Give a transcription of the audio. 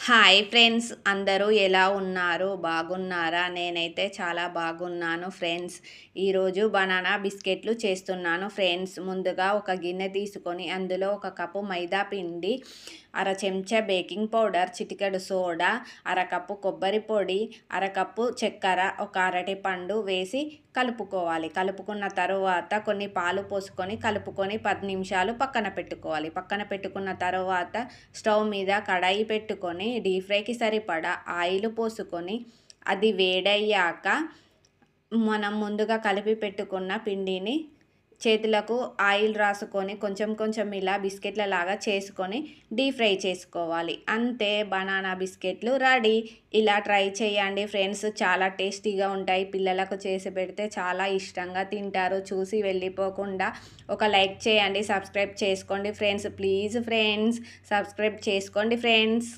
Hi friends, అందరూ ఎలా ఉన్నారు? బాగున్నారా? నేనైతే చాలా బాగున్నాను ఫ్రెండ్స్. ఈరోజు బనానా బిస్కెట్లు చేస్తున్నాను ఫ్రెండ్స్. ముందుగా ఒక గిన్నె తీసుకొని అందులో ఒక కప్పు మైదా పిండి, అర చెంచా బేకింగ్ పౌడర్, చిటికెడు సోడా, అరకప్పు కొబ్బరి పొడి, అరకప్పు చక్కెర, ఒక అరటిపండు వేసి కలుపుకోవాలి. కలుపుకున్న తరువాత కొన్ని పాలు పోసుకొని కలుపుకొని 10 నిమిషాలు పక్కన పెట్టుకోవాలి. పక్కన పెట్టుకున్న తరువాత స్టవ్ మీద కడాయి పెట్టుకొని డీప్ ఫ్రైకి సరిపడా ఆయిల్ పోసుకొని అది వేడయ్యాక మనం ముందుగా కలిపి పెట్టుకున్న పిండిని చేతులకు ఆయిల్ రాసుకొని కొంచెం కొంచెం ఇలా బిస్కెట్ల లాగా చేసుకొని డీప్ ఫ్రై చేసుకోవాలి. అంతే, బనానా బిస్కెట్లు రెడీ. ఇలా ట్రై చేయండి ఫ్రెండ్స్, చాలా టేస్టీగా ఉంటాయి. పిల్లలకు చేసి పెడితే చాలా ఇష్టంగా తింటారు. చూసి వెళ్ళిపోకుండా ఒక లైక్ చేయండి, సబ్స్క్రైబ్ చేసుకోండి ఫ్రెండ్స్. ప్లీజ్ ఫ్రెండ్స్, సబ్స్క్రైబ్ చేసుకోండి ఫ్రెండ్స్.